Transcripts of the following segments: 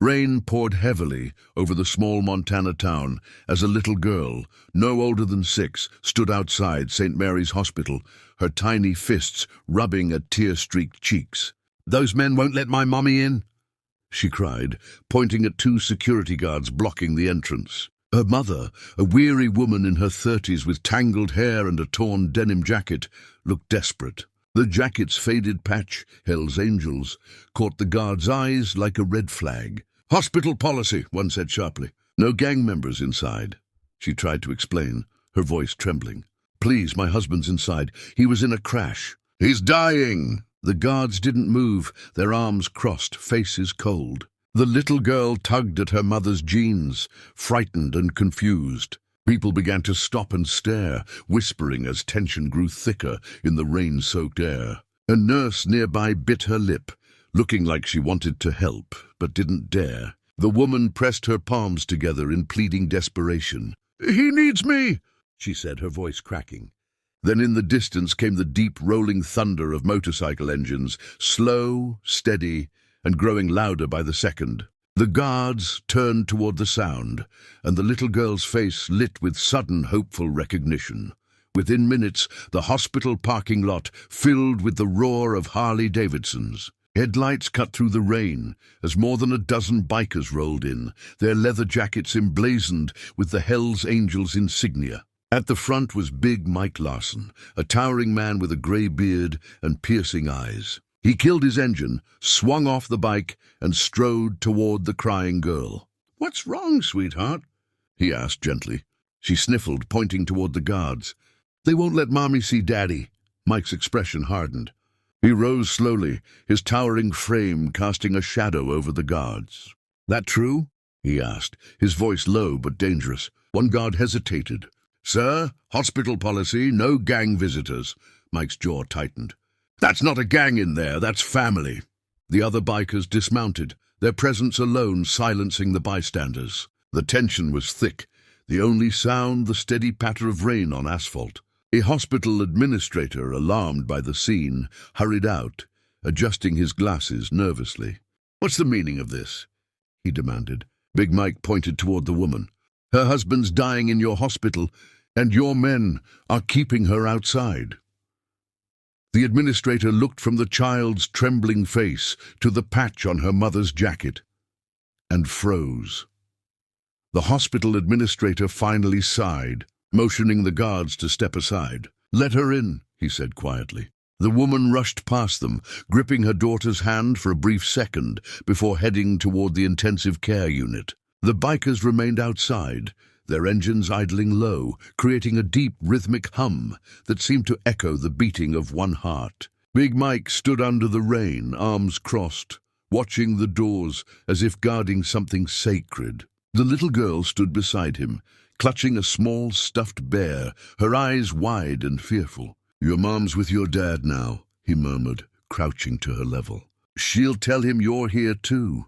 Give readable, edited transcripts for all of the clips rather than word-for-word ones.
Rain poured heavily over the small Montana town as a little girl, no older than 6, stood outside St. Mary's Hospital, her tiny fists rubbing at tear-streaked cheeks. "Those men won't let my mommy in," she cried, pointing at 2 security guards blocking the entrance. Her mother, a weary woman in her 30s with tangled hair and a torn denim jacket, looked desperate. The jacket's faded patch, Hell's Angels, caught the guard's eyes like a red flag. "Hospital policy," one said sharply. "No gang members inside," she tried to explain, her voice trembling. "Please, my husband's inside. He was in a crash." "He's dying!" The guards didn't move, their arms crossed, faces cold. The little girl tugged at her mother's jeans, frightened and confused. People began to stop and stare, whispering as tension grew thicker in the rain-soaked air. A nurse nearby bit her lip, looking like she wanted to help, but didn't dare. The woman pressed her palms together in pleading desperation. "He needs me," she said, her voice cracking. Then in the distance came the deep rolling thunder of motorcycle engines, slow, steady, and growing louder by the second. The guards turned toward the sound, and the little girl's face lit with sudden, hopeful recognition. Within minutes, the hospital parking lot filled with the roar of Harley-Davidsons. Headlights cut through the rain as more than a dozen bikers rolled in, their leather jackets emblazoned with the Hell's Angels insignia. At the front was Big Mike Larson, a towering man with a gray beard and piercing eyes. He killed his engine, swung off the bike, and strode toward the crying girl. "What's wrong, sweetheart?" he asked gently. She sniffled, pointing toward the guards. "They won't let Mommy see Daddy." Mike's expression hardened. He rose slowly, his towering frame casting a shadow over the guards. "That true?" he asked, his voice low but dangerous. One guard hesitated. "Sir, hospital policy, no gang visitors." Mike's jaw tightened. "That's not a gang in there, that's family." The other bikers dismounted, their presence alone silencing the bystanders. The tension was thick, the only sound the steady patter of rain on asphalt. A hospital administrator, alarmed by the scene, hurried out, adjusting his glasses nervously. "What's the meaning of this?" he demanded. Big Mike pointed toward the woman. "Her husband's dying in your hospital, and your men are keeping her outside." The administrator looked from the child's trembling face to the patch on her mother's jacket and froze. The hospital administrator finally sighed, motioning the guards to step aside. "Let her in," he said quietly. The woman rushed past them, gripping her daughter's hand for a brief second before heading toward the intensive care unit. The bikers remained outside, their engines idling low, creating a deep rhythmic hum that seemed to echo the beating of one heart. Big Mike stood under the rain, arms crossed, watching the doors as if guarding something sacred. The little girl stood beside him, clutching a small stuffed bear, her eyes wide and fearful. "Your mom's with your dad now," he murmured, crouching to her level. "She'll tell him you're here too."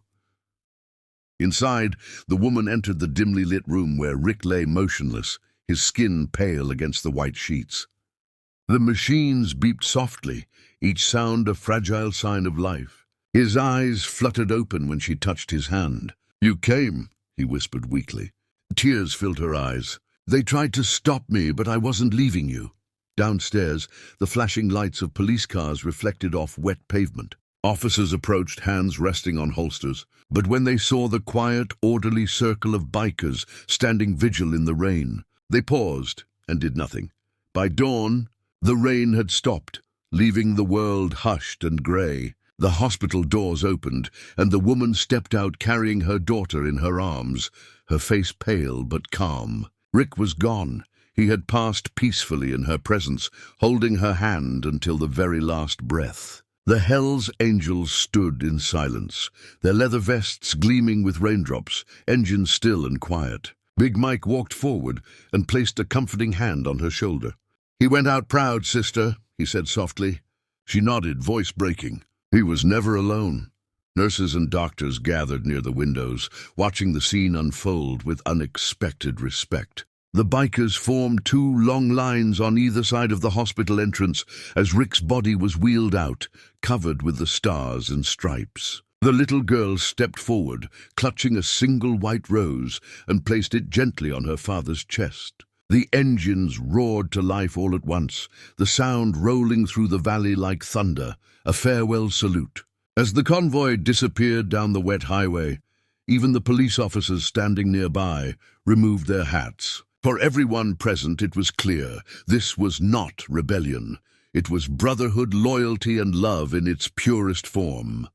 Inside, the woman entered the dimly lit room where Rick lay motionless, his skin pale against the white sheets. The machines beeped softly, each sound a fragile sign of life. His eyes fluttered open when she touched his hand. "You came," he whispered weakly. Tears filled her eyes. "They tried to stop me, but I wasn't leaving you." Downstairs, the flashing lights of police cars reflected off wet pavement. Officers approached, hands resting on holsters, but when they saw the quiet, orderly circle of bikers standing vigil in the rain, they paused and did nothing. By dawn, the rain had stopped, leaving the world hushed and grey. The hospital doors opened, and the woman stepped out carrying her daughter in her arms, her face pale but calm. Rick was gone. He had passed peacefully in her presence, holding her hand until the very last breath. The Hell's Angels stood in silence, their leather vests gleaming with raindrops, engines still and quiet. Big Mike walked forward and placed a comforting hand on her shoulder. "He went out proud, sister," he said softly. She nodded, voice breaking. He was never alone. Nurses and doctors gathered near the windows, watching the scene unfold with unexpected respect. The bikers formed 2 long lines on either side of the hospital entrance as Rick's body was wheeled out, covered with the stars and stripes. The little girl stepped forward, clutching a single white rose, and placed it gently on her father's chest. The engines roared to life all at once, the sound rolling through the valley like thunder, a farewell salute. As the convoy disappeared down the wet highway, even the police officers standing nearby removed their hats. For everyone present, it was clear this was not rebellion. It was brotherhood, loyalty, and love in its purest form.